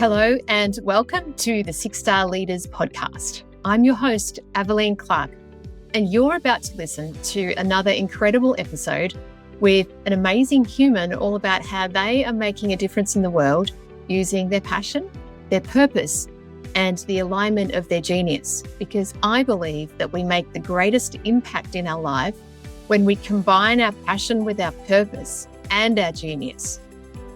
Hello and welcome to the Six Star Leaders podcast. I'm your host, Aveline Clark, and you're about to listen to another incredible episode with an amazing human all about how they are making a difference in the world using their passion, their purpose, and the alignment of their genius. Because I believe that we make the greatest impact in our life when we combine our passion with our purpose and our genius.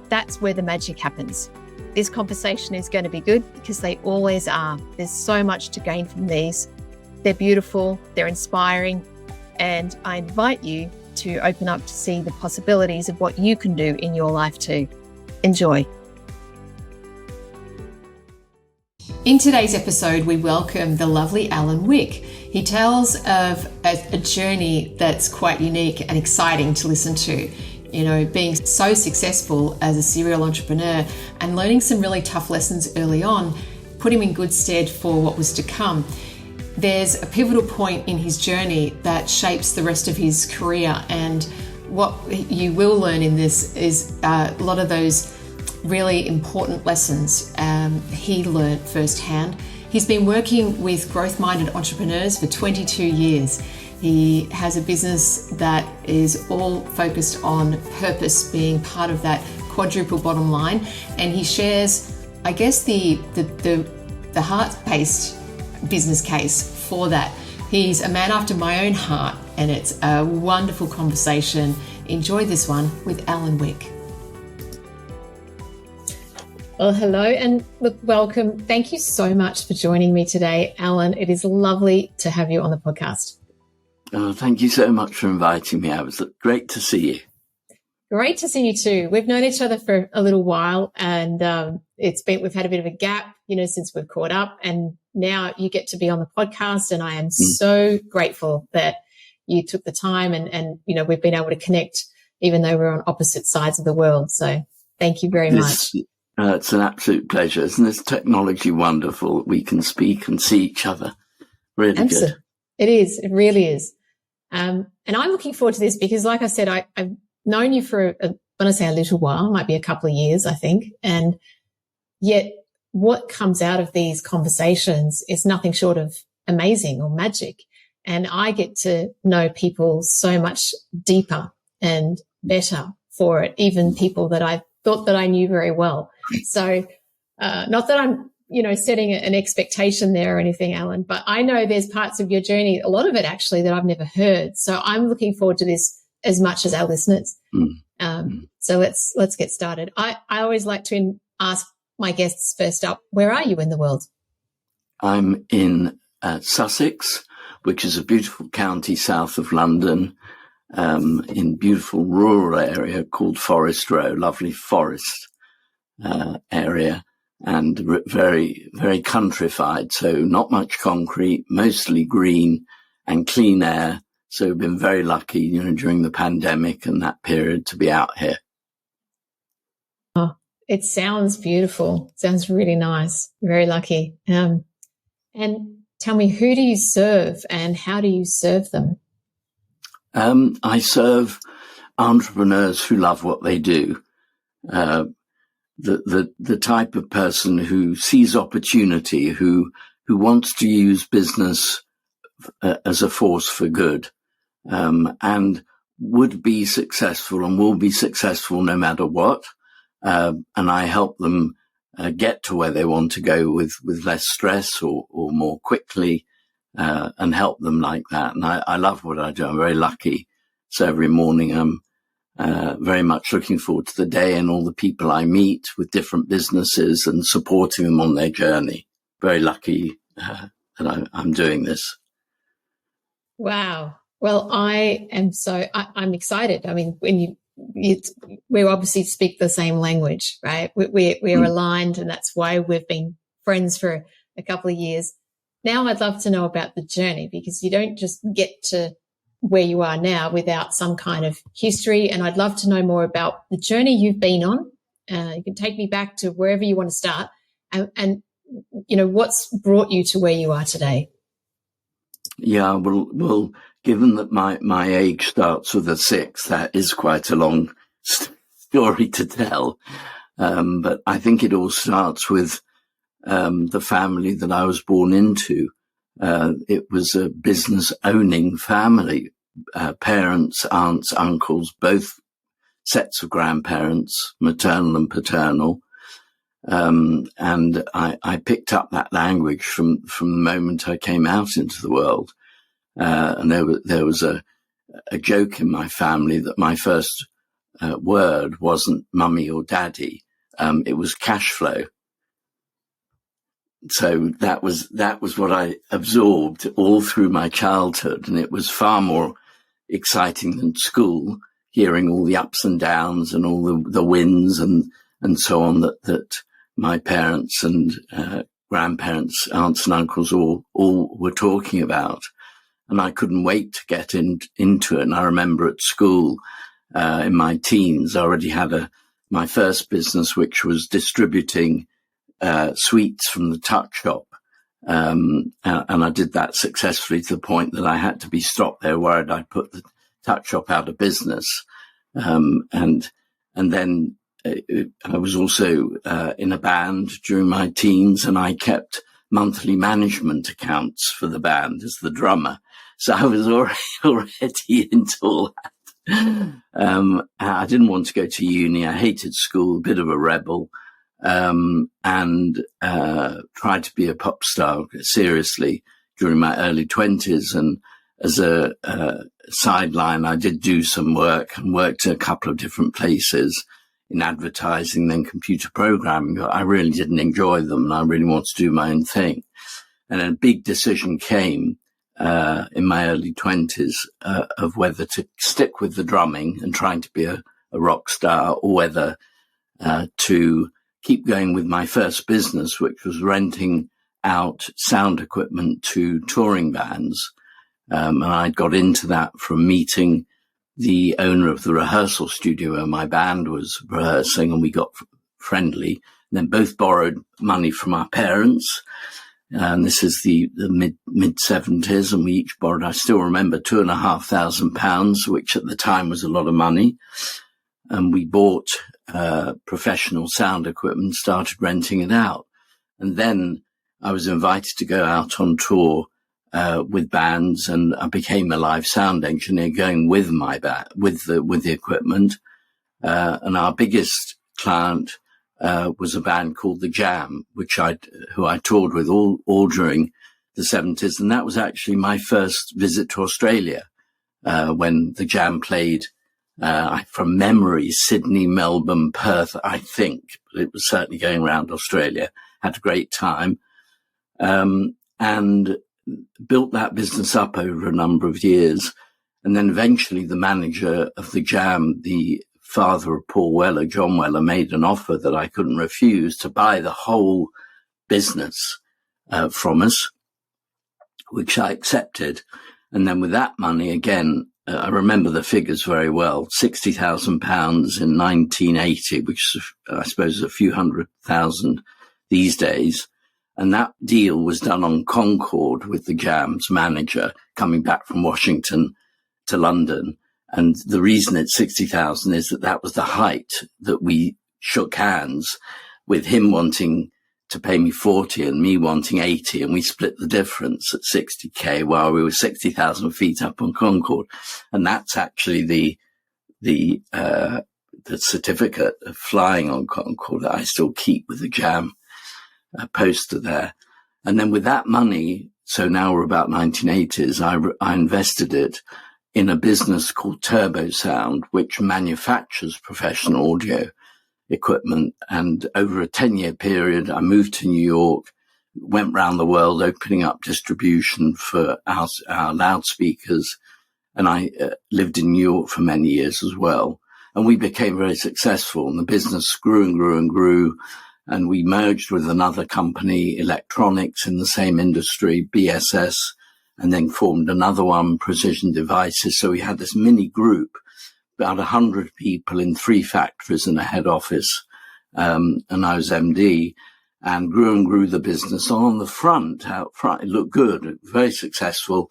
That's where the magic happens. This conversation is going to be good because they always are. There's so much to gain from these. They're beautiful, they're inspiring, and I invite you to open up to see the possibilities of what you can do in your life too. Enjoy. In today's episode, we welcome the lovely Alan Wick. He tells of a journey that's quite unique and exciting to listen to. You know, being so successful as a serial entrepreneur and learning some really tough lessons early on put him in good stead for what was to come. There's a pivotal point in his journey that shapes the rest of his career, and what you will learn in this is a lot of those really important lessons he learned firsthand. He's been working with growth-minded entrepreneurs for 22 years. He has a business that is all focused on purpose being part of that quadruple bottom line, and he shares, I guess, the heart-based business case for that. He's a man after my own heart, and it's a wonderful conversation. Enjoy this one with Alan Wick. Well, hello and look, welcome. Thank you so much for joining me today, Alan. It is lovely to have you on the podcast. Oh, thank you so much for inviting me. It was great to see you. Great to see you too. We've known each other for a little while, and we've had a bit of a gap, since we've caught up, and now you get to be on the podcast, and I am so grateful that you took the time and we've been able to connect even though we're on opposite sides of the world. So thank you very much. It's an absolute pleasure. Isn't this technology wonderful? We can speak and see each other. Really Absolutely. Good. It is. It really is. And I'm looking forward to this because, like I said, I've known you for, when I say a little while, it might be a couple of years, I think. And yet what comes out of these conversations is nothing short of amazing or magic. And I get to know people so much deeper and better for it, even people that I thought that I knew very well. So not that I'm setting an expectation there or anything, Alan, but I know there's parts of your journey, a lot of it actually, that I've never heard. So I'm looking forward to this as much as our listeners. So let's get started. I always like to ask my guests first up, where are you in the world? I'm in Sussex, which is a beautiful county south of London, in beautiful rural area called Forest Row, lovely forest area. And very, very countrified. So not much concrete, mostly green and clean air. So we've been very lucky, during the pandemic and that period to be out here. Oh, it sounds beautiful. Sounds really nice. Very lucky. And tell me, who do you serve and how do you serve them? I serve entrepreneurs who love what they do. The type of person who sees opportunity, who wants to use business as a force for good, and would be successful and will be successful no matter what. And I help them get to where they want to go with less stress or more quickly, and help them like that. And I love what I do. I'm very lucky. So every morning I'm very much looking forward to the day and all the people I meet with different businesses and supporting them on their journey. Very lucky that I'm doing this. Wow. Well, I'm excited. I mean, when we obviously speak the same language, right? We're aligned, and that's why we've been friends for a couple of years. Now I'd love to know about the journey, because you don't just get to where you are now without some kind of history. And I'd love to know more about the journey you've been on. You can take me back to wherever you want to start and what's brought you to where you are today. Yeah, well, given that my age starts with a 6, that is quite a long story to tell. But I think it all starts with the family that I was born into. It was a business-owning family. Parents, aunts, uncles, both sets of grandparents, maternal and paternal. And I picked up that language from the moment I came out into the world. And there was a joke in my family that my first word wasn't mummy or daddy. It was cash flow. So that was what I absorbed all through my childhood. And it was far more exciting than school, hearing all the ups and downs and all the wins and so on that my parents and grandparents, aunts and uncles all were talking about. And I couldn't wait to get into it. And I remember at school, in my teens, I already had my first business, which was distributing sweets from the tuck shop. And I did that successfully to the point that I had to be stopped there, worried I'd put the tuck shop out of business. And then I was also in a band during my teens, and I kept monthly management accounts for the band as the drummer. So I was already into all that. I didn't want to go to uni. I hated school, a bit of a rebel, and tried to be a pop star seriously during my early 20s. And as a sideline, I did do some work and worked a couple of different places in advertising, then computer programming. I really didn't enjoy them, and I really wanted to do my own thing. And a big decision came in my early 20s of whether to stick with the drumming and trying to be a rock star, or whether to keep going with my first business, which was renting out sound equipment to touring bands. And I got into that from meeting the owner of the rehearsal studio where my band was rehearsing, and we got friendly. And then both borrowed money from our parents. And this is the mid 70s, and we each borrowed, I still remember, £2,500, which at the time was a lot of money. And we bought professional sound equipment, started renting it out. And then I was invited to go out on tour with bands, and I became a live sound engineer going with my band, with the equipment. And our biggest client was a band called The Jam, who I toured with all during the 70s. And that was actually my first visit to Australia, when The Jam played, from memory, Sydney, Melbourne, Perth, I think, but it was certainly going around Australia. Had a great time, and built that business up over a number of years. And then eventually the manager of The Jam, the father of Paul Weller, John Weller, made an offer that I couldn't refuse to buy the whole business from us, which I accepted. And then with that money, again, I remember the figures very well, £60,000 in 1980, which I suppose is a few $100,000 these days. And that deal was done on Concorde with the Jam's manager coming back from Washington to London. And the reason it's 60,000 is that was the height that we shook hands, with him wanting to pay me 40 and me wanting 80. And we split the difference at 60K while we were 60,000 feet up on Concorde. And that's actually the certificate of flying on Concorde that I still keep with the Jam poster there. And then with that money, so now we're about 1980s, I invested it in a business called Turbo Sound, which manufactures professional audio equipment. And over a 10-year period, I moved to New York, went around the world opening up distribution for our loudspeakers. And I lived in New York for many years as well. And we became very successful, and the business grew and grew and grew. And we merged with another company, electronics in the same industry, BSS, and then formed another one, Precision Devices. So we had this mini group, about 100 people in 3 factories and a head office. And I was MD, and grew the business on the out front. It looked good, very successful.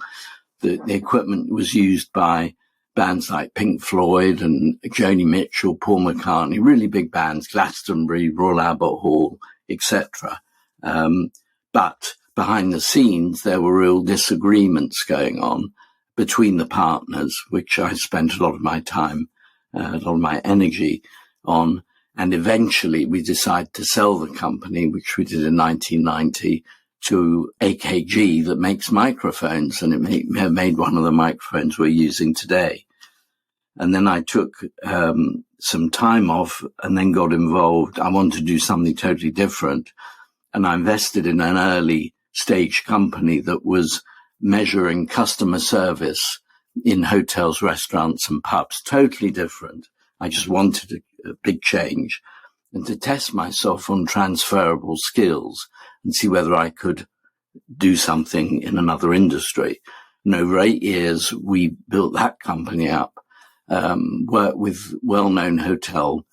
The equipment was used by bands like Pink Floyd and Joni Mitchell, Paul McCartney, really big bands, Glastonbury, Royal Albert Hall, etc. But behind the scenes, there were real disagreements going on between the partners, which I spent a lot of my time, a lot of my energy on. And eventually we decided to sell the company, which we did in 1990, to AKG that makes microphones, and it made one of the microphones we're using today. And then I took some time off and then got involved. I wanted to do something totally different. And I invested in an early stage company that was measuring customer service in hotels, restaurants and pubs. Totally different. I just wanted a big change and to test myself on transferable skills and see whether I could do something in another industry. And over 8 years, we built that company up, worked with well-known hotel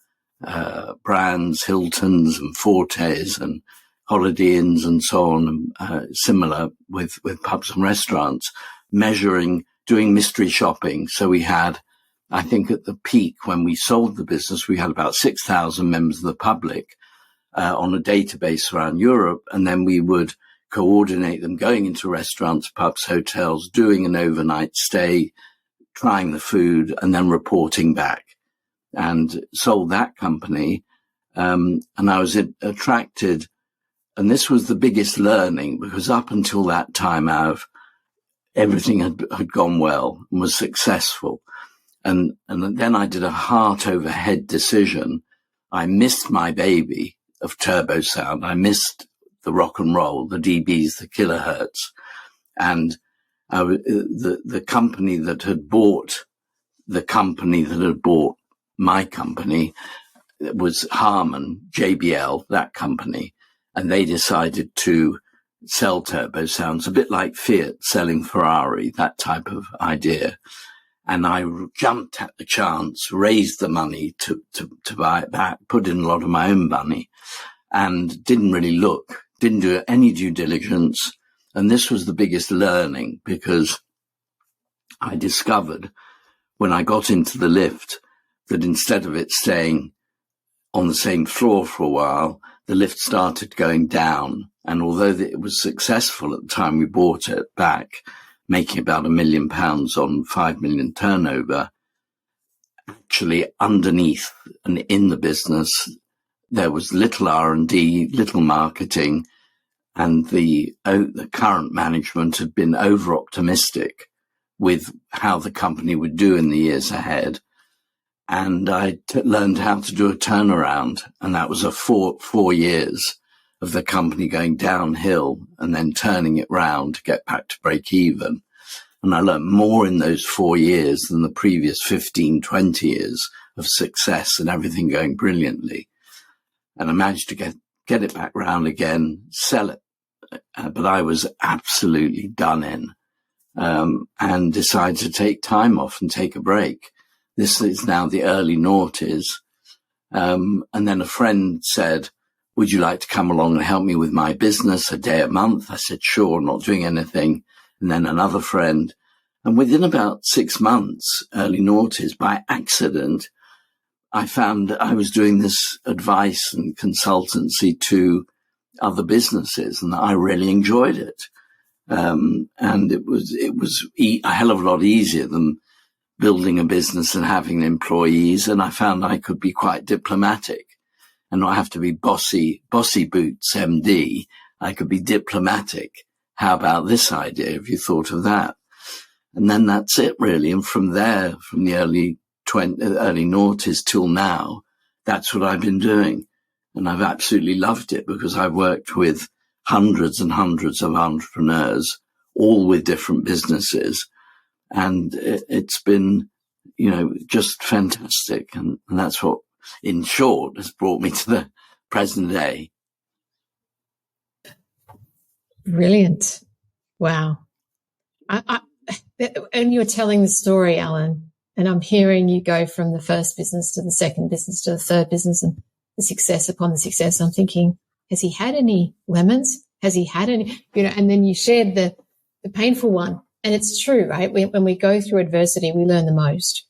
brands, Hiltons and Fortes and Holiday Inns and so on, similar with pubs and restaurants, measuring, doing mystery shopping. So we had, I think at the peak when we sold the business, we had about 6,000 members of the public on a database around Europe. And then we would coordinate them going into restaurants, pubs, hotels, doing an overnight stay, trying the food and then reporting back, and sold that company. And I was attracted, and this was the biggest learning because up until that time, everything had gone well and was successful. And then I did a heart over head decision. I missed my baby of turbo sound. I missed the rock and roll, the dBs, the kilohertz. And the company that had bought my company was Harman, JBL, that company. And they decided to sell turbo sounds, a bit like Fiat selling Ferrari, that type of idea. And I jumped at the chance, raised the money to buy it back, put in a lot of my own money, and didn't really look, didn't do any due diligence. And this was the biggest learning because I discovered when I got into the lift that instead of it staying on the same floor for a while, the lift started going down. And although it was successful at the time we bought it back, making about £1 million on 5 million turnover, actually underneath and in the business, there was little R&D, little marketing, and the current management had been over-optimistic with how the company would do in the years ahead. And I learned how to do a turnaround, and that was 4 years of the company going downhill and then turning it round to get back to break even. And I learned more in those 4 years than the previous 15, 20 years of success and everything going brilliantly. And I managed to get it back round again, sell it. But I was absolutely done in, and decided to take time off and take a break. This is now the early noughties. And then a friend said, would you like to come along and help me with my business a day a month? I said, sure, not doing anything. And then another friend. And within about 6 months, early noughties, by accident, I found that I was doing this advice and consultancy to other businesses, and I really enjoyed it. And it was a hell of a lot easier than building a business and having employees. And I found I could be quite diplomatic and not have to be bossy boots MD. I could be diplomatic. How about this idea? Have you thought of that? And then that's it really. And from there, from the early noughties till now, that's what I've been doing. And I've absolutely loved it because I've worked with hundreds and hundreds of entrepreneurs, all with different businesses. And it's been, just fantastic. And that's what, in short, has brought me to the present day. Brilliant. Wow. And you're telling the story, Alan, and I'm hearing you go from the first business to the second business to the third business and the success upon the success. I'm thinking, has he had any lemons? Has he had any, and then you shared the painful one And it's true, right? When we go through adversity, we learn the most.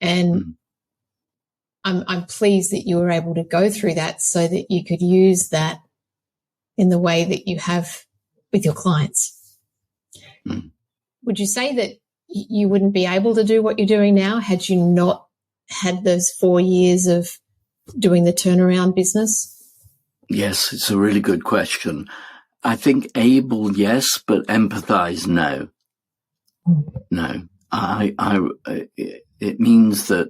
And I'm pleased that you were able to go through that so that you could use that in the way that you have with your clients. Would you say that you wouldn't be able to do what you're doing now had you not had those 4 years of doing the turnaround business? Yes, it's a really good question. I think able, yes, but empathize, no. No. It means that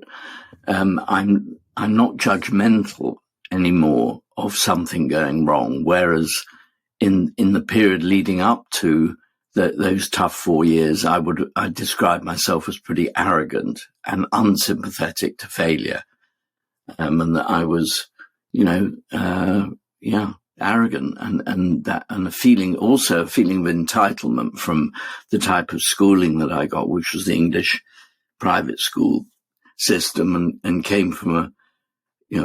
I'm not judgmental anymore of something going wrong, whereas in the period leading up to those tough 4 years, I describe myself as pretty arrogant and unsympathetic to failure, and that I was, arrogant, and a feeling of entitlement from the type of schooling that I got, which was the English private school system, and came from a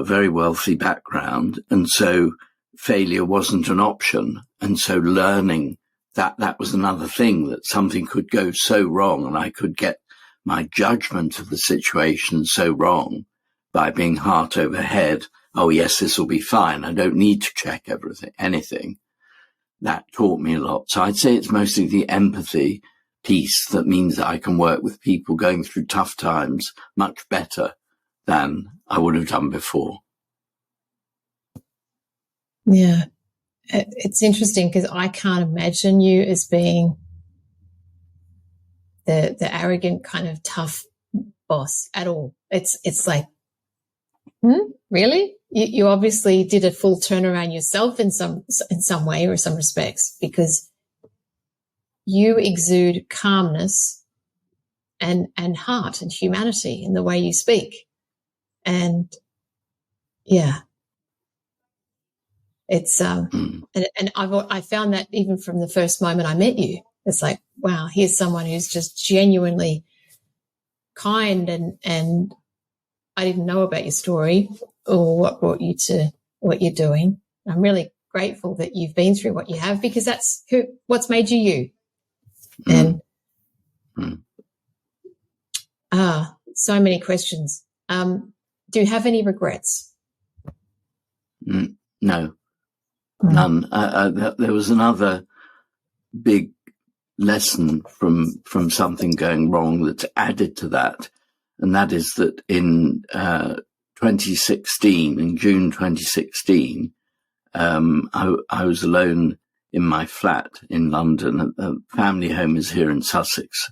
very wealthy background, and so failure wasn't an option, and so learning that was another thing, that something could go so wrong, and I could get my judgment of the situation so wrong by being heart over head. Oh yes, this will be fine. I don't need to check anything. That taught me a lot. So I'd say it's mostly the empathy piece that means that I can work with people going through tough times much better than I would have done before. Yeah. It's interesting because I can't imagine you as being the arrogant kind of tough boss at all. It's like, really? You obviously did a full turnaround yourself in some way or some respects, because you exude calmness and heart and humanity in the way you speak. And yeah, it's and I found that even from the first moment I met you. It's like, wow, here's someone who's just genuinely kind, and I didn't know about your story or what brought you to what you're doing. I'm really grateful that you've been through what you have, because that's what's made you you. And so many questions. Do you have any regrets? No, none. There was another big lesson from something going wrong that's added to that, and that is that in 2016, in June 2016, I was alone in my flat in London. The family home is here in Sussex,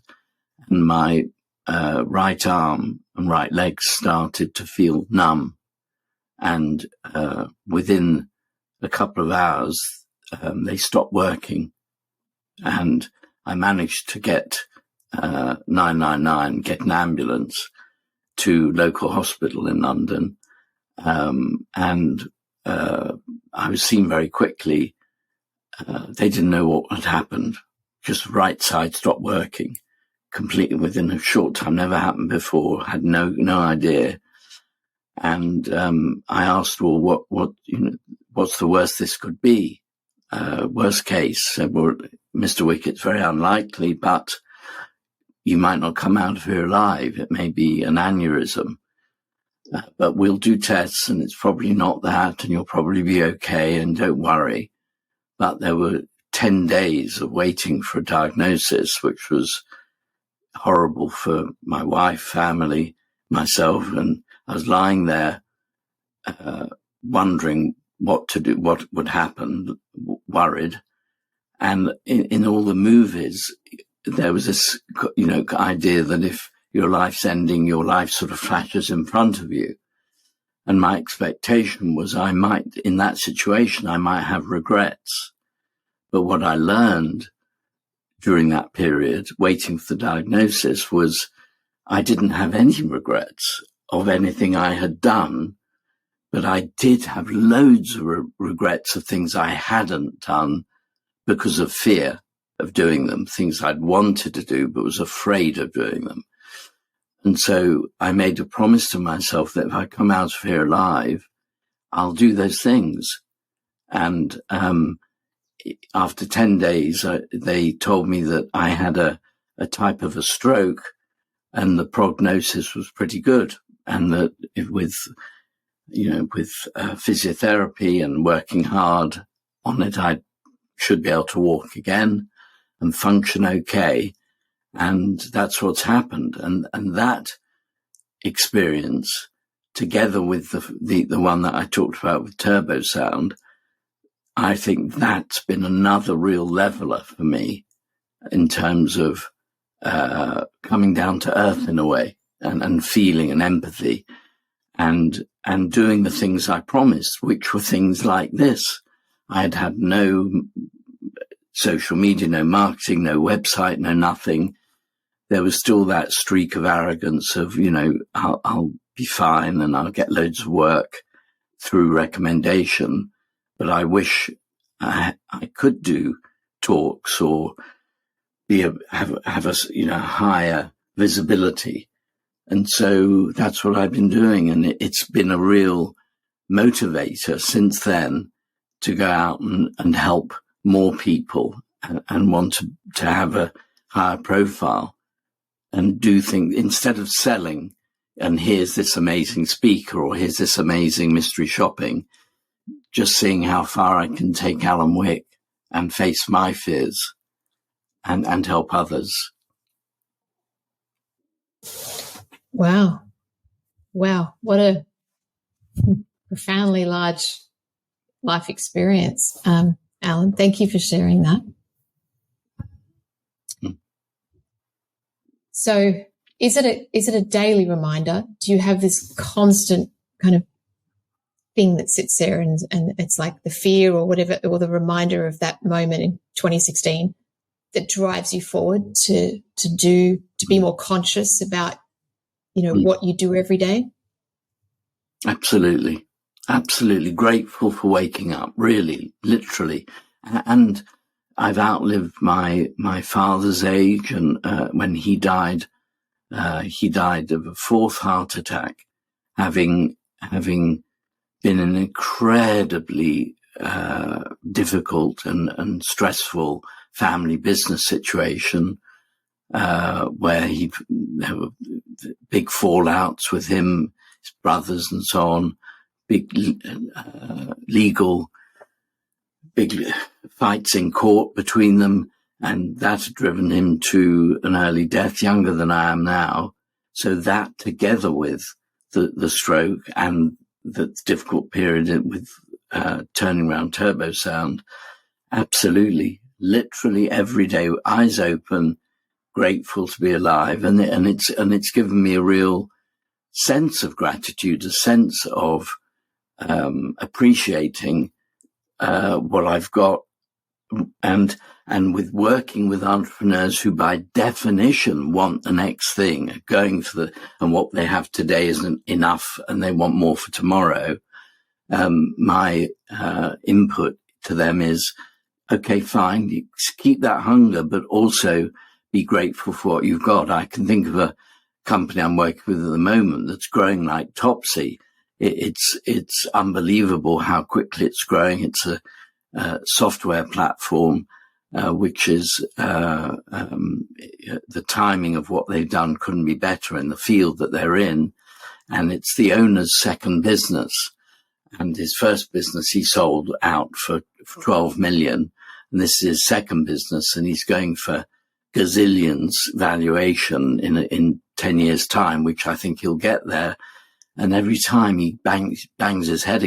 and my right arm and right leg started to feel numb, and within a couple of hours they stopped working, and I managed to get 999, get an ambulance to local hospital in London, and I was seen very quickly. They didn't know what had happened. Just right side stopped working completely within a short time. Never happened before. Had no idea. And I asked, well, what's the worst this could be? Worst case, said, well, Mr. Wick, it's very unlikely, but you might not come out of here alive. It may be an aneurysm, but we'll do tests, and it's probably not that, and you'll probably be okay, and don't worry. But there were 10 days of waiting for a diagnosis, which was horrible for my wife, family, myself, and I was lying there wondering what to do, what would happen, worried. And in all the movies, there was this, idea that if your life's ending, your life sort of flashes in front of you. And my expectation was I might, in that situation, I might have regrets. But what I learned during that period, waiting for the diagnosis, was I didn't have any regrets of anything I had done, but I did have loads of regrets of things I hadn't done because of fear of doing them, things I'd wanted to do but was afraid of doing them. And so I made a promise to myself that if I come out of here alive, I'll do those things. And after 10 days, they told me that I had a type of a stroke, and the prognosis was pretty good, and that with physiotherapy and working hard on it, I should be able to walk again and function okay. And that's what's happened. And that experience, together with the one that I talked about with turbo sound, I think that's been another real leveler for me in terms of coming down to earth in a way, and feeling and empathy, and doing the things I promised, which were things like this. I had no social media, no marketing, no website, no nothing. There was still that streak of arrogance of, I'll be fine and I'll get loads of work through recommendation. But I wish I could do talks or have a higher visibility. And so that's what I've been doing. And it's been a real motivator since then to go out and help more people and want to have a higher profile and do things instead of selling. And here's this amazing speaker, or here's this amazing mystery shopping, just seeing how far I can take Alan Wick and face my fears and help others. Wow. What a profoundly large life experience. Alan, thank you for sharing that. So is it a daily reminder? Do you have this constant kind of thing that sits there and it's like the fear or whatever, or the reminder of that moment in 2016 that drives you forward to be more conscious about, what you do every day? Absolutely. Grateful for waking up, really, literally. And I've outlived my father's age, and when he died of a fourth heart attack, having been an incredibly difficult and stressful family business situation, where there were big fallouts with him, his brothers and so on, big legal fights in court between them, and that had driven him to an early death, younger than I am now. So that, together with the stroke and the difficult period with turning around turbo sound, absolutely, literally every day, eyes open, grateful to be alive, and it's given me a real sense of gratitude, a sense of appreciating what I've got, and with working with entrepreneurs who by definition want the next thing, going for and what they have today isn't enough and they want more for tomorrow. My input to them is, okay, fine, you keep that hunger, but also be grateful for what you've got. I can think of a company I'm working with at the moment that's growing like Topsy. It's unbelievable how quickly it's growing. It's a software platform, which is the timing of what they've done couldn't be better in the field that they're in. And it's the owner's second business. And his first business he sold out for 12 million. And this is his second business, and he's going for gazillions valuation in 10 years' time, which I think he'll get there. And every time he bangs his head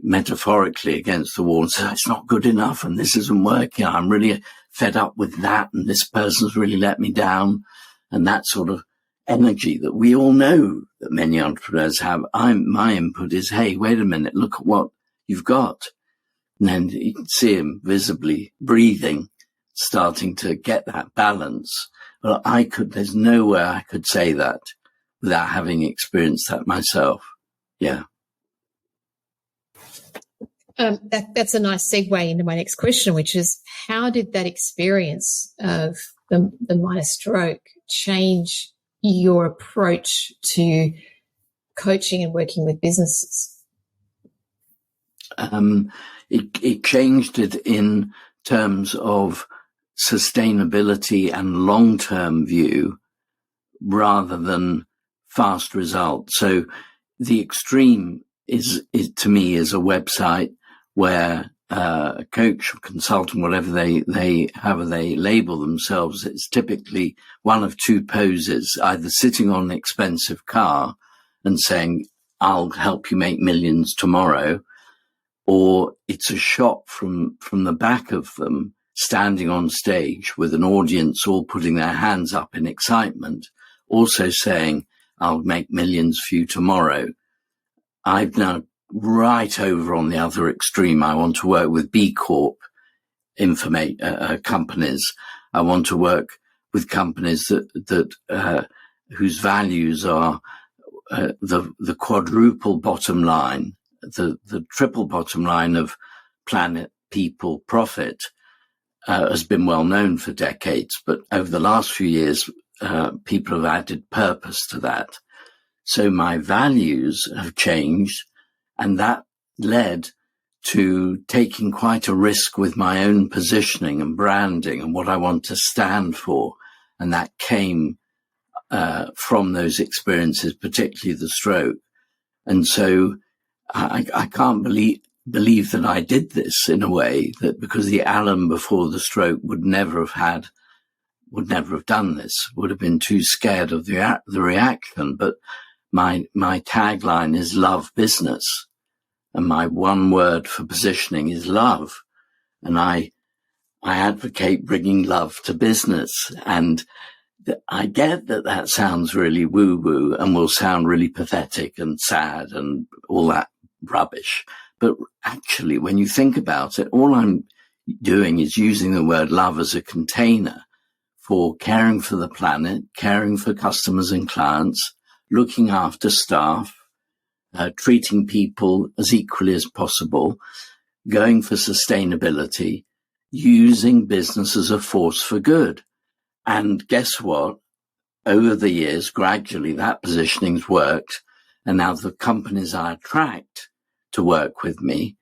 metaphorically against the wall and says, it's not good enough and this isn't working. I'm really fed up with that, and this person's really let me down. And that sort of energy that we all know that many entrepreneurs have. My input is, hey, wait a minute, look at what you've got. And then you can see him visibly breathing, starting to get that balance. Well, there's no way I could say that without having experienced that myself. Yeah. That's a nice segue into my next question, which is, how did that experience of the minor stroke change your approach to coaching and working with businesses? It changed it in terms of sustainability and long-term view rather than fast results. So the extreme is to me is a website where a coach or consultant, whatever however they label themselves, it's typically one of two poses, either sitting on an expensive car and saying, I'll help you make millions tomorrow, or it's a shot from the back of them standing on stage with an audience all putting their hands up in excitement, also saying, I'll make millions for you tomorrow. I've now right over on the other extreme. I want to work with B Corp companies. I want to work with companies that whose values are the quadruple bottom line, the triple bottom line of planet, people, profit, has been well known for decades. But over the last few years, people have added purpose to that. So my values have changed, and that led to taking quite a risk with my own positioning and branding and what I want to stand for. And that came from those experiences, particularly the stroke. And so I can't believe that I did this in a way that, because the Alan before the stroke would never have done this, would have been too scared of the reaction. But my tagline is love business, and my one word for positioning is love. And I advocate bringing love to business. And I get that sounds really woo-woo and will sound really pathetic and sad and all that rubbish. But actually, when you think about it, all I'm doing is using the word love as a container for caring for the planet, caring for customers and clients, looking after staff, treating people as equally as possible, going for sustainability, using business as a force for good. And guess what? Over the years, gradually that positioning's worked. And now the companies I attract to work with me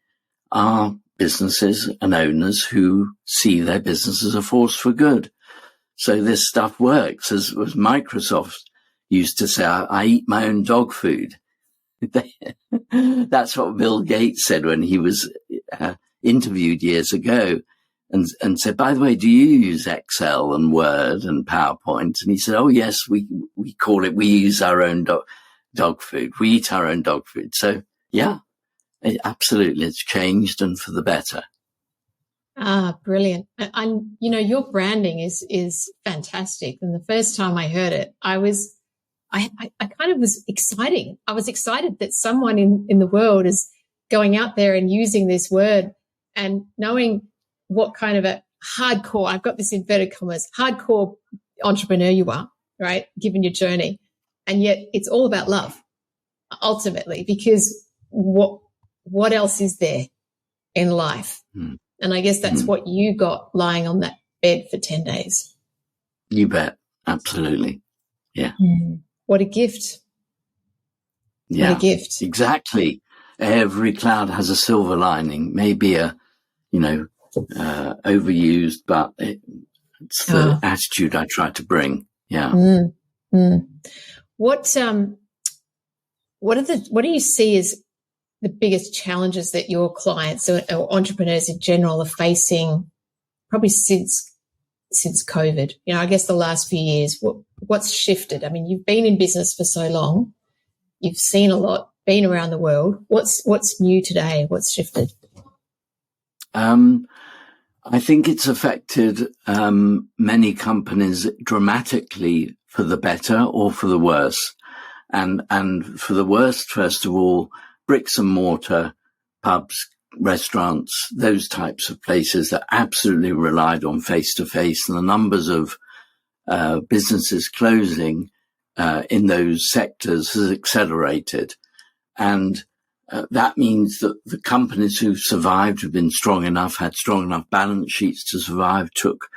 are businesses and owners who see their business as a force for good. So this stuff works. As Microsoft used to say, I eat my own dog food. That's what Bill Gates said when he was interviewed years ago, and said, by the way, do you use Excel and Word and PowerPoint? And he said, oh yes, we use our own dog food. We eat our own dog food. So yeah, absolutely, it's changed, and for the better. Ah, brilliant. And your branding is fantastic. And the first time I heard it, I kind of was exciting. I was excited that someone in the world is going out there and using this word and knowing what kind of a hardcore, I've got this inverted commas, hardcore entrepreneur you are, right? Given your journey. And yet it's all about love, ultimately, because what else is there in life? Mm. And I guess that's what you got lying on that bed for 10 days. You bet. Absolutely. Yeah. Mm. What a gift. Yeah. What a gift. Exactly. Every cloud has a silver lining, maybe overused, but it's the attitude I try to bring. Yeah. Mm. Mm. What do you see as the biggest challenges that your clients or entrepreneurs in general are facing, probably since COVID? I guess the last few years, what's shifted? I mean, you've been in business for so long, you've seen a lot, been around the world. What's new today? What's shifted? I think it's affected many companies dramatically for the better or for the worse. And for the worst, first of all, bricks and mortar, pubs, restaurants, those types of places that absolutely relied on face-to-face, and the numbers of businesses closing in those sectors has accelerated. And that means that the companies who've survived have been strong enough, had strong enough balance sheets to survive, took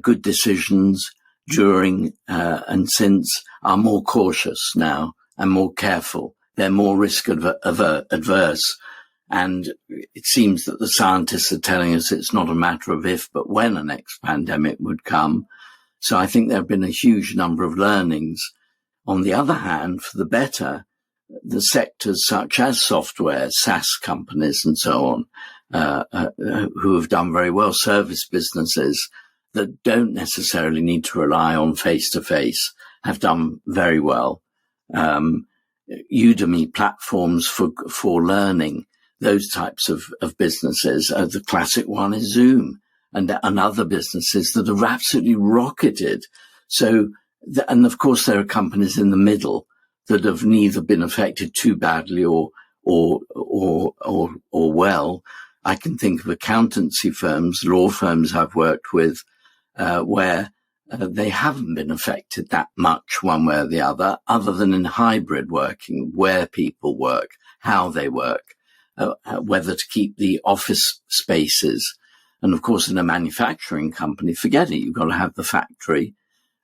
good decisions during and since, are more cautious now and more careful. They're more risk adverse. And it seems that the scientists are telling us it's not a matter of if, but when a next pandemic would come. So I think there have been a huge number of learnings. On the other hand, for the better, the sectors such as software, SaaS companies and so on, who have done very well, service businesses that don't necessarily need to rely on face-to-face, have done very well. Udemy platforms for learning, those types of businesses. The classic one is Zoom and other businesses that have absolutely rocketed. So, and of course there are companies in the middle that have neither been affected too badly or well. I can think of accountancy firms, law firms I've worked with, where they haven't been affected that much one way or the other than in hybrid working, where people work, how they work, whether to keep the office spaces. And of course, in a manufacturing company, forget it, you've got to have the factory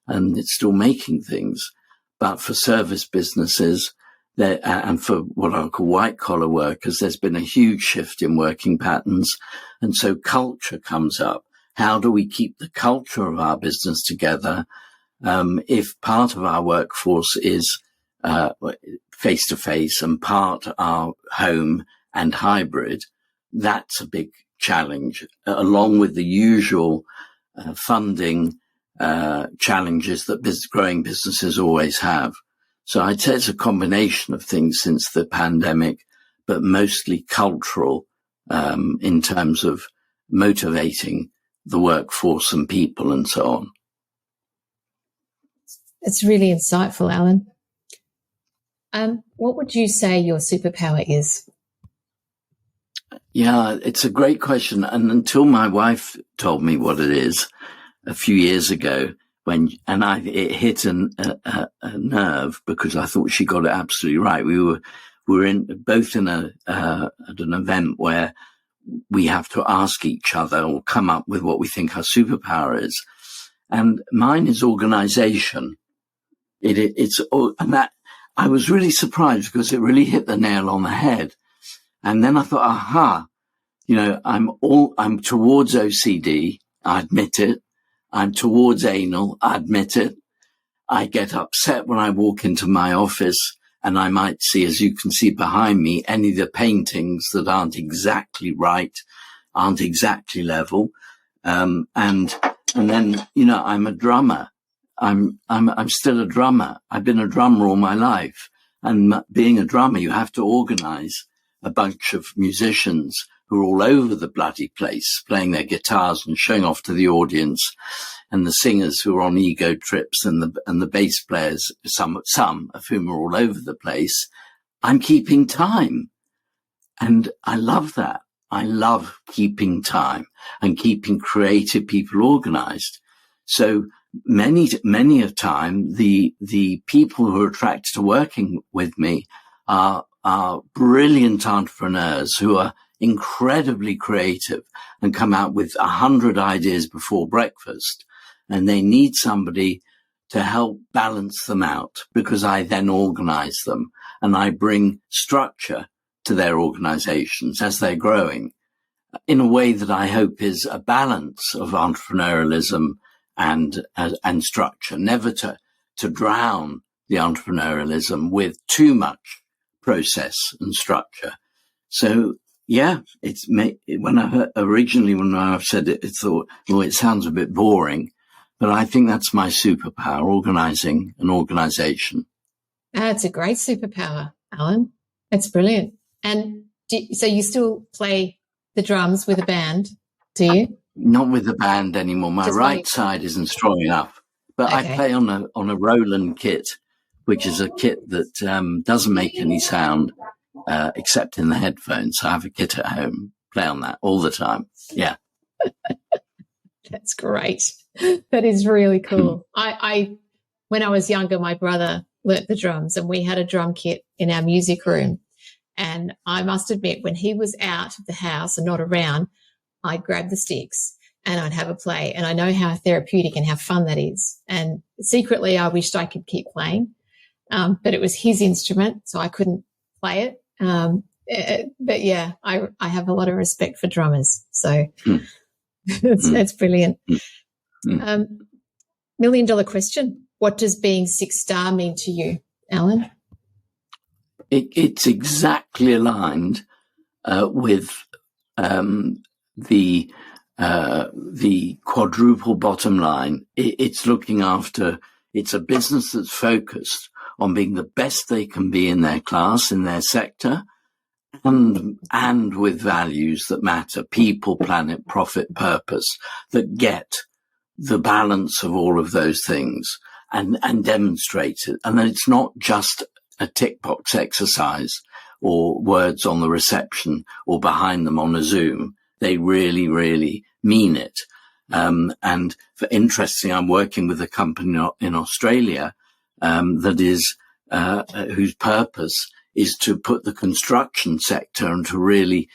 and it's still making things. But for service businesses, and for what I call white collar workers, there's been a huge shift in working patterns. And so culture comes up. How do we keep the culture of our business together? If part of our workforce is face to face and part are home and hybrid, that's a big challenge, along with the usual funding challenges that growing businesses always have. So I'd say it's a combination of things since the pandemic, but mostly cultural in terms of motivating the workforce and people and so on. It's really insightful, Alan. What would you say your superpower is? Yeah, it's a great question. And until my wife told me what it is a few years ago, it hit a nerve because I thought she got it absolutely right. We were both at an event where we have to ask each other or come up with what we think our superpower is. And mine is organization. And that I was really surprised because it really hit the nail on the head. And then I thought, I'm towards OCD. I admit it. I'm towards anal. I admit it. I get upset when I walk into my office and I might see, as you can see behind me, any of the paintings that aren't exactly right, aren't exactly level. And then, I'm a drummer. I'm still a drummer. I've been a drummer all my life. And being a drummer, you have to organize a bunch of musicians who are all over the bloody place, playing their guitars and showing off to the audience, and the singers who are on ego trips, and the bass players, some of whom are all over the place. I'm keeping time. And I love that. I love keeping time and keeping creative people organized. So many of time, the people who are attracted to working with me are brilliant entrepreneurs who are incredibly creative and come out with 100 ideas before breakfast. And they need somebody to help balance them out, because I then organize them and I bring structure to their organizations as they're growing in a way that I hope is a balance of entrepreneurialism and structure, never to drown the entrepreneurialism with too much process and structure. So yeah, when I've said it, I thought, it sounds a bit boring, but I think that's my superpower, organizing an organization. It's a great superpower, Alan. It's brilliant. And so you still play the drums with a band, do you? Not with the band anymore. My right side isn't strong enough, but okay. I play on a Roland kit, which is a kit that doesn't make any sound except in the headphones. So I have a kit at home, play on that all the time. Yeah. That's great. That is really cool. When I was younger, my brother learnt the drums and we had a drum kit in our music room. And I must admit, when he was out of the house and not around, I'd grab the sticks and I'd have a play. And I know how therapeutic and how fun that is. And secretly, I wished I could keep playing, but it was his instrument, so I couldn't play it. But yeah, I have a lot of respect for drummers. So it's brilliant. $1 million question. What does being 6-star mean to you, Alan? It's exactly aligned with the quadruple bottom line. It's looking after. It's a business that's focused on being the best they can be in their class, in their sector, and with values that matter: people, planet, profit, purpose, that get the balance of all of those things and demonstrate it. And then it's not just a tick box exercise or words on the reception or behind them on a Zoom. They really, really mean it. And for interesting, I'm working with a company in Australia that is whose purpose is to put the construction sector and to really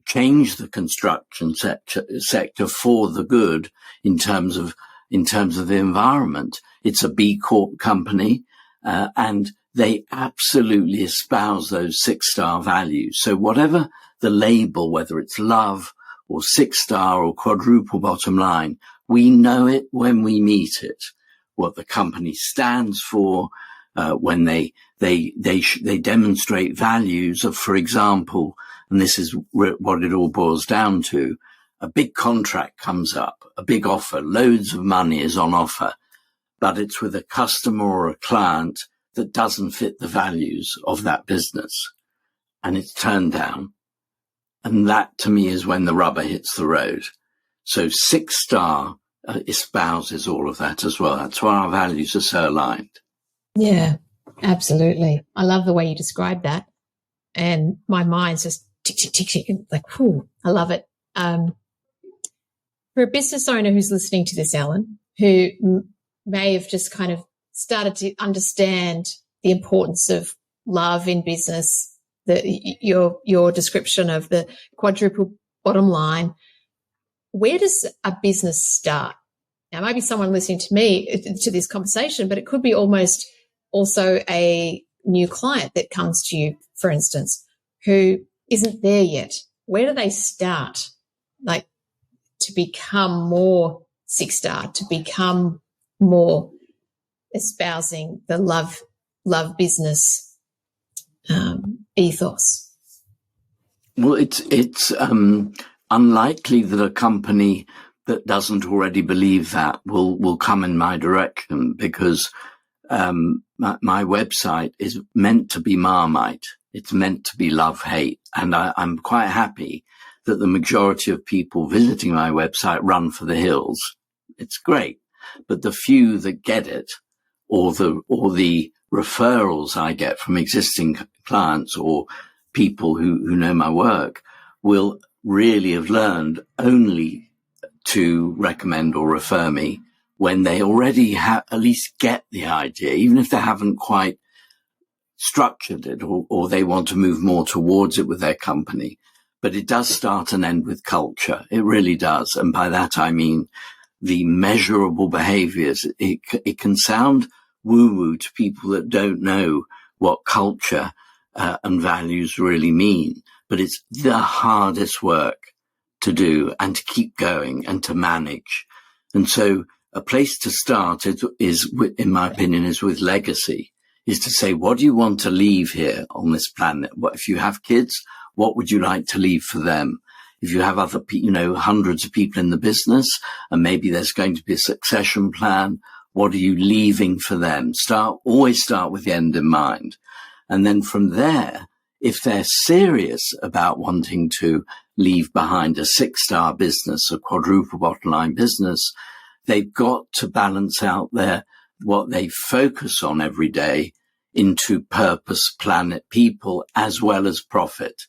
change the construction sector for the good in terms of the environment. It's a B Corp company, and they absolutely espouse those 6-star values. So whatever the label, whether it's love or 6-star or quadruple bottom line, we know it when we meet it, what the company stands for, when they demonstrate values of, for example, and this is what it all boils down to, a big contract comes up, a big offer, loads of money is on offer, but it's with a customer or a client that doesn't fit the values of that business, and it's turned down. And that, to me, is when the rubber hits the road. So 6-star espouses all of that as well. That's why our values are so aligned. Yeah, absolutely. I love the way you describe that. And my mind's just tick, tick, tick, tick, like, whew, I love it. For a business owner who's listening to this, Alan, who may have just kind of started to understand the importance of love in business, your description of the quadruple bottom line, where does a business start? Now, maybe someone listening to me, to this conversation, but it could be almost also a new client that comes to you, for instance, who isn't there yet. Where do they start, like, to become more 6-star, to become more espousing the love business ethos? Well, it's unlikely that a company that doesn't already believe that will come in my direction, because my website is meant to be Marmite. It's meant to be love, hate. And I'm quite happy that the majority of people visiting my website run for the hills. It's great. But the few that get it, or the referrals I get from existing clients or people who know my work, will really have learned only to recommend or refer me when they already at least get the idea, even if they haven't quite structured it, or they want to move more towards it with their company. But it does start and end with culture. It really does. And by that, I mean the measurable behaviors. It can sound woo-woo to people that don't know what culture and values really mean, but it's the hardest work to do and to keep going and to manage. And so a place to start is, in my opinion, is with legacy, is to say, what do you want to leave here on this planet? What, if you have kids, what would you like to leave for them? If you have other hundreds of people in the business, and maybe there's going to be a succession plan, what are you leaving for them? Always start with the end in mind. And then from there, if they're serious about wanting to leave behind a 6-star business, a quadruple bottom line business, they've got to balance out what they focus on every day into purpose, planet, people, as well as profit.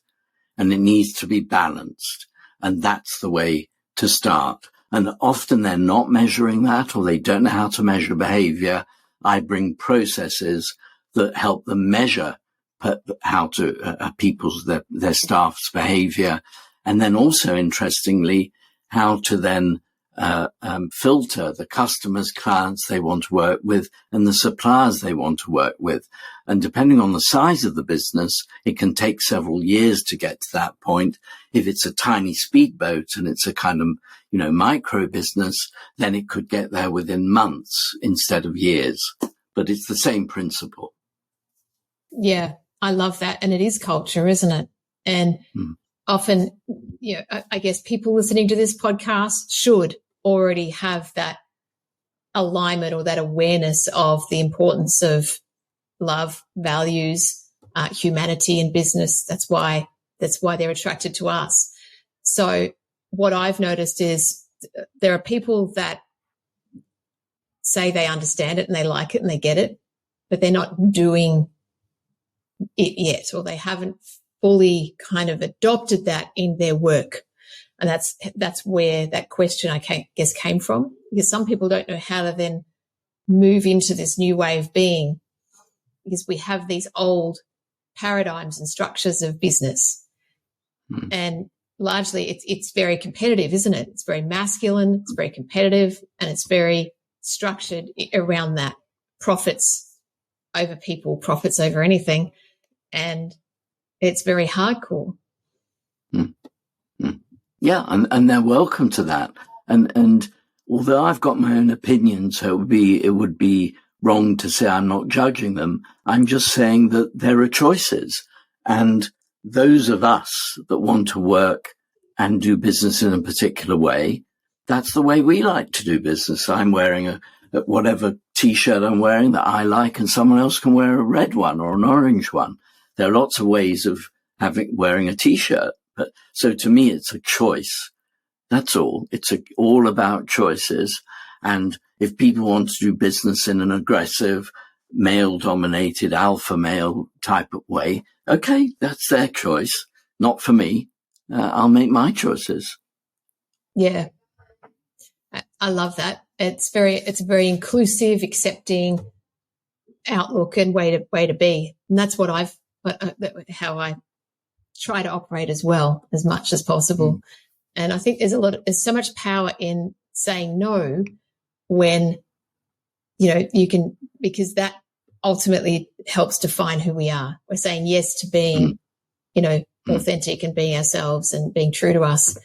And it needs to be balanced. And that's the way to start. And often they're not measuring that, or they don't know how to measure behavior. I bring processes that help them measure how to their staff's behavior. And then also, interestingly, how to then filter the customers, clients they want to work with and the suppliers they want to work with. And depending on the size of the business, it can take several years to get to that point. If it's a tiny speedboat and it's a kind of, micro business, then it could get there within months instead of years. But it's the same principle. Yeah, I love that. And it is culture, isn't it? And often, I guess people listening to this podcast should already have that alignment or that awareness of the importance of love, values, humanity in business. That's why they're attracted to us. So what I've noticed is there are people that say they understand it and they like it and they get it, but they're not doing it yet, or they haven't fully kind of adopted that in their work. And that's where that question, I guess, came from, because some people don't know how to then move into this new way of being, because we have these old paradigms and structures of business. And largely it's very competitive, isn't it? It's very masculine, it's very competitive, and it's very structured around that. Profits over people, profits over anything. And it's very hardcore. Yeah, and they're welcome to that. And although I've got my own opinion, so it would be wrong to say I'm not judging them. I'm just saying that there are choices. And those of us that want to work and do business in a particular way, that's the way we like to do business. I'm wearing a whatever T-shirt I'm wearing that I like, and someone else can wear a red one or an orange one. There are lots of ways of wearing a T-shirt. But so to me, it's a choice. That's all. It's all about choices. And if people want to do business in an aggressive, male-dominated, alpha male type of way, okay, that's their choice. Not for me. I'll make my choices. Yeah, I love that. It's a very inclusive, accepting outlook and way to be. And that's how I try to operate as well, as much as possible. And I think there's so much power in saying no when, you can, because that ultimately helps define who we are. We're saying yes to being, authentic and being ourselves and being true to us.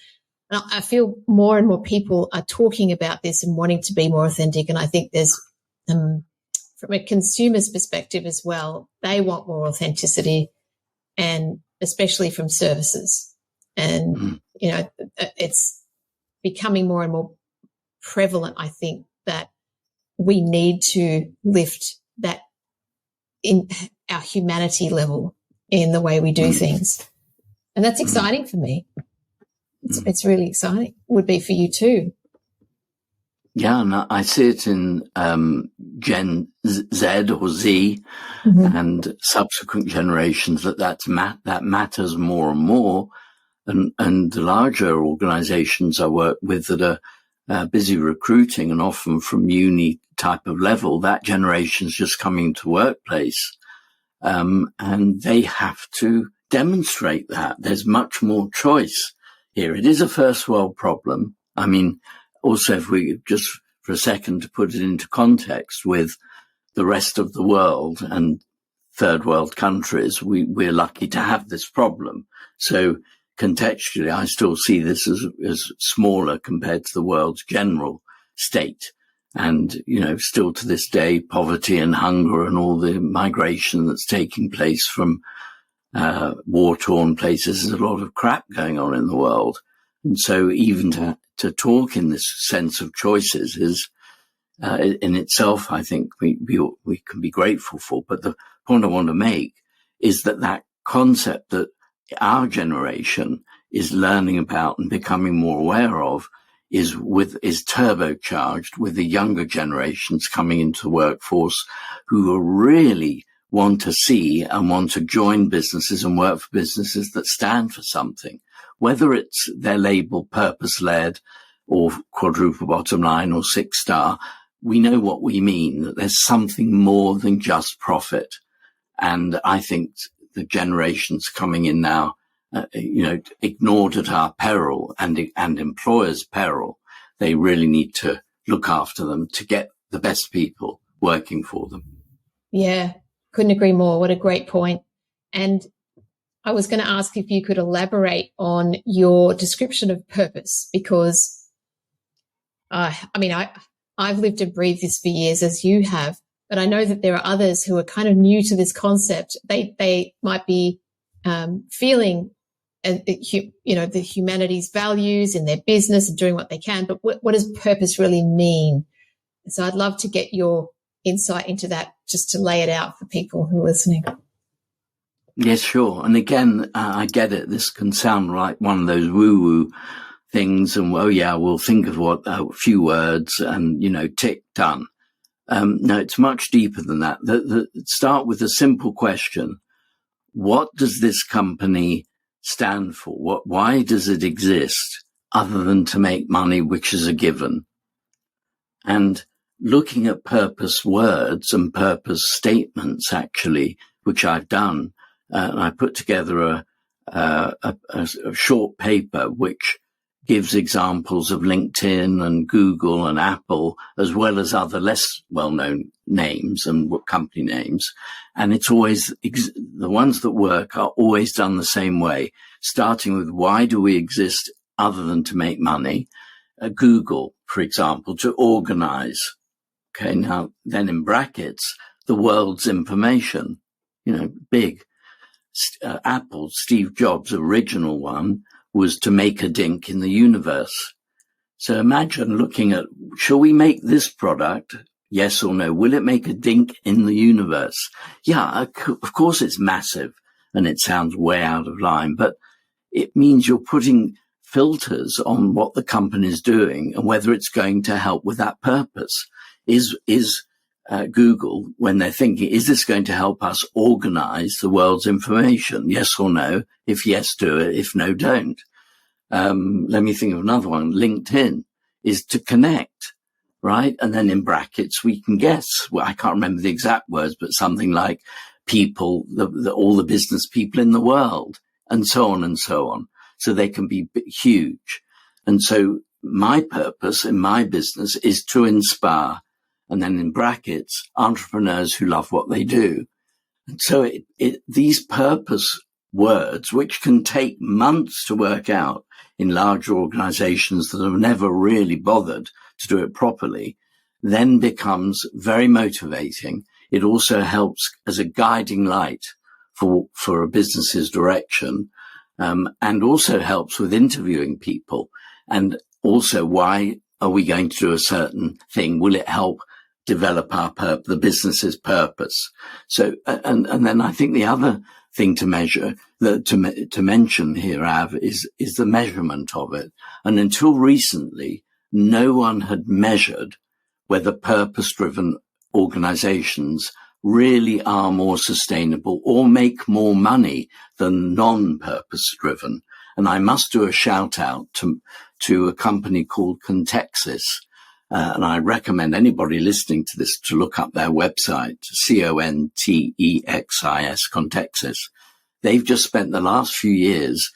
And I feel more and more people are talking about this and wanting to be more authentic. And I think there's, from a consumer's perspective as well, they want more authenticity, and especially from services. And, it's becoming more and more prevalent, I think, that we need to lift that in our humanity level in the way we do things. And that's exciting for me. It's really exciting. Would be for you too. Yeah, and I see it in Gen Z or Z and subsequent generations that matters more and more. And the larger organizations I work with that are busy recruiting, and often from uni type of level, that generation's just coming to workplace. And they have to demonstrate that. There's much more choice here. It is a first world problem. I mean, also, if we just for a second to put it into context with the rest of the world and third world countries, we're lucky to have this problem. So contextually, I still see this as smaller compared to the world's general state. And, still to this day, poverty and hunger and all the migration that's taking place from war-torn places, there's a lot of crap going on in the world. And so even to talk in this sense of choices is in itself, I think we can be grateful for. But the point I want to make is that concept that our generation is learning about and becoming more aware of is turbocharged with the younger generations coming into the workforce who really want to see and want to join businesses and work for businesses that stand for something, whether it's their label purpose-led or quadruple bottom line or 6-star. We know what we mean, that there's something more than just profit. And I think the generations coming in now, ignored at our peril and employers' peril. they really need to look after them to get the best people working for them. Yeah, couldn't agree more. What a great point. And I was going to ask if you could elaborate on your description of purpose, because I've lived and breathed this for years, as you have, but I know that there are others who are kind of new to this concept. They might be feeling, the humanity's values in their business and doing what they can, but what does purpose really mean? So I'd love to get your insight into that, just to lay it out for people who are listening. Yes, sure. And again, I get it. This can sound like one of those woo-woo things, and we'll think of a few words and, tick, done. No, it's much deeper than that. Start with a simple question. What does this company stand for? Why does it exist other than to make money, which is a given? And looking at purpose words and purpose statements, actually, which I've done, I put together a short paper which gives examples of LinkedIn and Google and Apple, as well as other less well-known names and company names. And it's always, the ones that work are always done the same way, starting with why do we exist other than to make money? Google, for example, to organize. Okay, now then in brackets, the world's information, big. Apple, Steve Jobs' original one was to make a dink in the universe. So imagine looking at, shall we make this product? Yes or no? Will it make a dink in the universe? Yeah, of course it's massive and it sounds way out of line, but it means you're putting filters on what the company is doing and whether it's going to help with that purpose. Is Google, when they're thinking, is this going to help us organize the world's information? Yes or no? If yes, do it. If no, don't. Let me think of another one. LinkedIn is to connect, right? And then in brackets, we can guess. Well, I can't remember the exact words, but something like people, all the business people in the world, and so on and so on. So they can be huge. And so my purpose in my business is to inspire. And then in brackets, entrepreneurs who love what they do. And so these purpose words, which can take months to work out in large organizations that have never really bothered to do it properly, then becomes very motivating. It also helps as a guiding light for a business's direction, and also helps with interviewing people. And also, why are we going to do a certain thing? Will it help develop the business's purpose? So, and then I think the other thing to measure, to mention here, Av, is the measurement of it. And until recently, no one had measured whether purpose-driven organizations really are more sustainable or make more money than non-purpose-driven. And I must do a shout out to a company called Contexis. And I recommend anybody listening to this to look up their website, Contexis, Contexis. They've just spent the last few years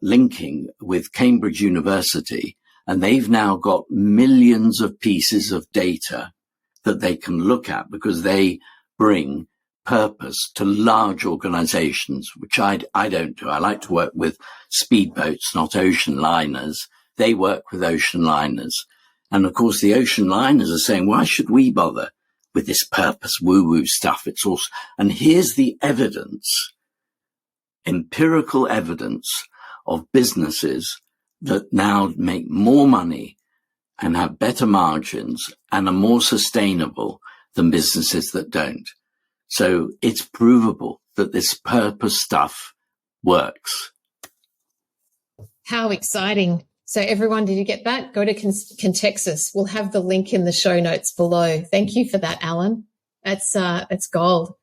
linking with Cambridge University, and they've now got millions of pieces of data that they can look at because they bring purpose to large organizations, which I don't do. I like to work with speedboats, not ocean liners. They work with ocean liners. And of course, the ocean liners are saying, why should we bother with this purpose woo-woo stuff? It's also, and here's the evidence, empirical evidence of businesses that now make more money and have better margins and are more sustainable than businesses that don't. So it's provable that this purpose stuff works. How exciting. So everyone, did you get that? Go to Contexis. We'll have the link in the show notes below. Thank you for that, Alan. That's gold.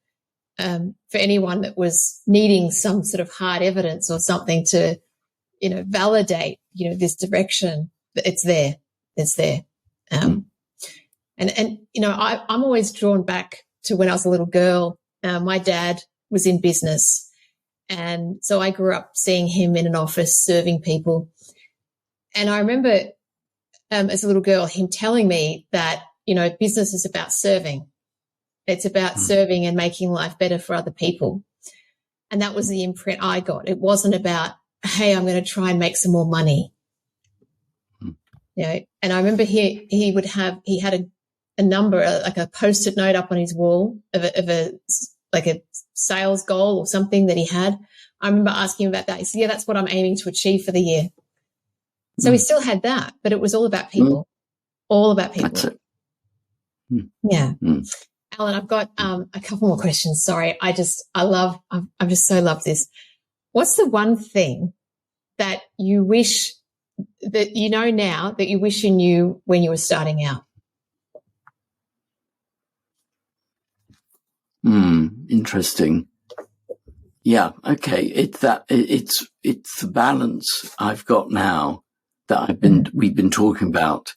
For anyone that was needing some sort of hard evidence or something to, validate, this direction, it's there. It's there. And I'm always drawn back to when I was a little girl. My dad was in business, and so I grew up seeing him in an office serving people. And I remember as a little girl, him telling me that, business is about serving. It's about serving and making life better for other people. And that was the imprint I got. It wasn't about, hey, I'm going to try and make some more money. And I remember he had a number, like a Post-it note up on his wall of a sales goal or something that he had. I remember asking him about that. He said, yeah, that's what I'm aiming to achieve for the year. So he still had that, but it was all about people, all about people. That's it. Yeah. Alan, I've got a couple more questions. Sorry. I just so love this. What's the one thing that you wish that you know now that you wish you knew when you were starting out? Interesting. Yeah. Okay. It's the balance I've got now that we've been talking about.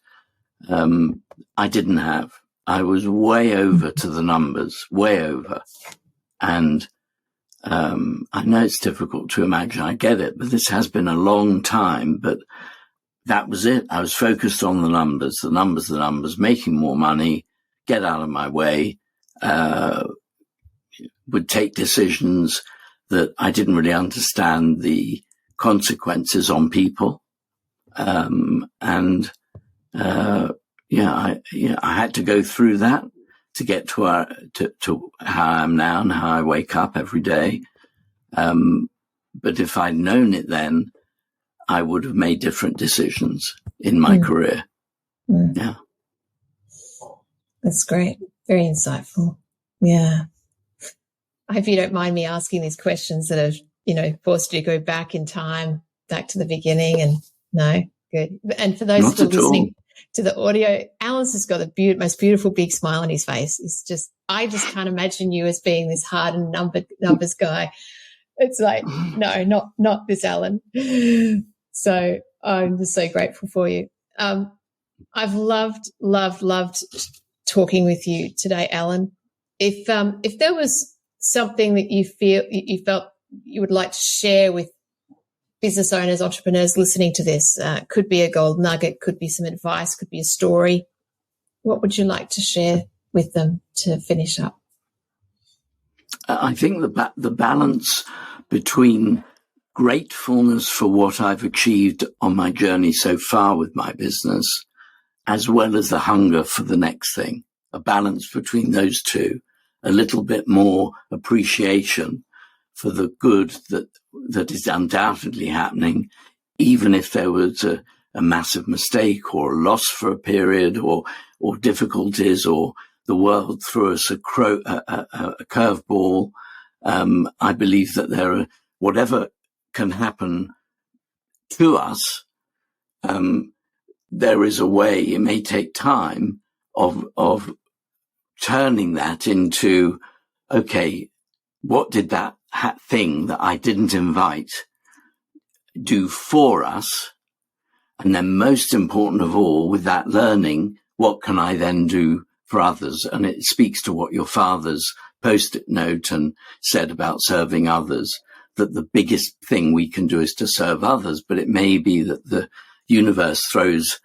I didn't have. I was way over to the numbers, way over. And I know it's difficult to imagine. I get it, but this has been a long time. But that was it. I was focused on the numbers, making more money, get out of my way, would take decisions that I didn't really understand the consequences on people. I had to go through that to get to how I am now and how I wake up every day. But if I'd known it then, I would have made different decisions in my career. Yeah. That's great. Very insightful. Yeah. I hope you don't mind me asking these questions that have, forced you to go back in time, back to the beginning. And no, good. And for those who are listening to the audio, Alan's just got the most beautiful big smile on his face. I just can't imagine you as being this hard and numbers guy. It's like, no, not this Alan. So I'm just so grateful for you. I've loved talking with you today, Alan. If there was something that you felt you would like to share with business owners, entrepreneurs listening to this, could be a gold nugget, could be some advice, could be a story, what would you like to share with them to finish up? I think the balance between gratefulness for what I've achieved on my journey so far with my business, as well as the hunger for the next thing, a balance between those two, a little bit more appreciation for the good that is undoubtedly happening, even if there was a massive mistake or a loss for a period or difficulties or the world threw us a curveball. I believe that whatever can happen to us, there is a way, it may take time, of turning that into, okay, what did that thing that I didn't invite do for us? And then most important of all, with that learning, what can I then do for others? And it speaks to what your father's Post-it note and said about serving others, that the biggest thing we can do is to serve others. But it may be that the universe throws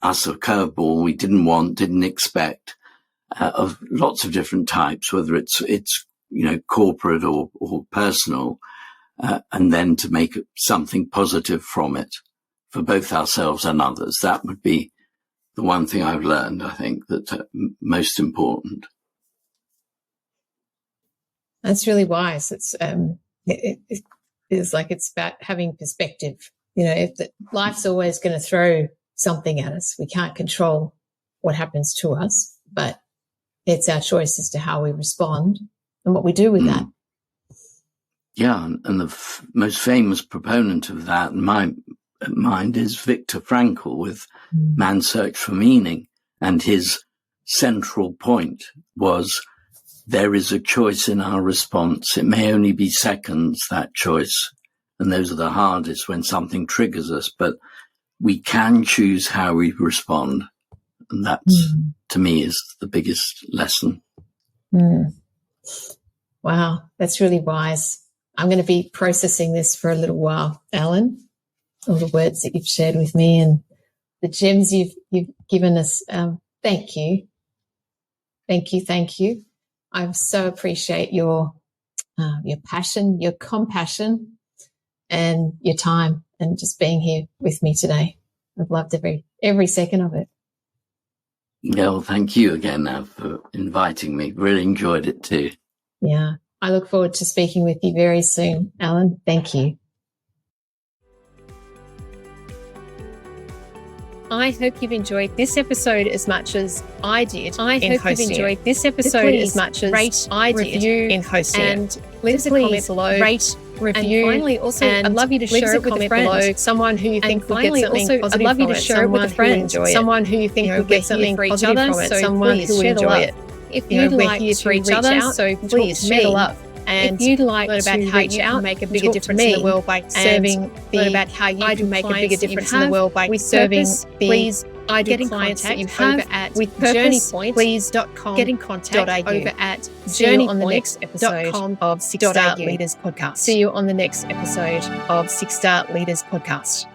us a curveball we didn't expect, of lots of different types, whether it's corporate or personal, and then to make something positive from it for both ourselves and others. That would be the one thing I've learned, I think, that's most important. That's really wise. It's it's about having perspective. Life's always going to throw something at us. We can't control what happens to us, but it's our choice as to how we respond and what we do with that. Yeah, and the most famous proponent of that in my mind is Viktor Frankl with Man's Search for Meaning. And his central point was, there is a choice in our response. It may only be seconds, that choice. And those are the hardest when something triggers us, but we can choose how we respond. And that, to me, is the biggest lesson. Wow, that's really wise. I'm going to be processing this for a little while, Alan, all the words that you've shared with me and the gems you've given us. Thank you. I so appreciate your passion, your compassion, and your time, and just being here with me today. I've loved every second of it. Well, thank you again now for inviting me. Really enjoyed it too. Yeah, I look forward to speaking with you very soon, Alan. Thank you. I hope you've enjoyed this episode as much as I did. I hope you've enjoyed this episode as much as I did in hosting. And leave us a comment below. Rate, review, and finally, also, I'd love you to share it with a friend. Someone who you think would get something positive from it. I'd love you to share it with a friend. Someone who you think would get something positive from it. Someone who would enjoy it. If you'd like to reach out, so please share the love. And if you'd like to about how you can make a bigger difference in the world by serving the about how you can make a bigger difference in the world by serving please get in contact you have over at with journeypoint.com. Get in contact over at journeypoint.com of 6 Star Leaders Podcast. See you on the next episode of 6 Star Leaders Podcast.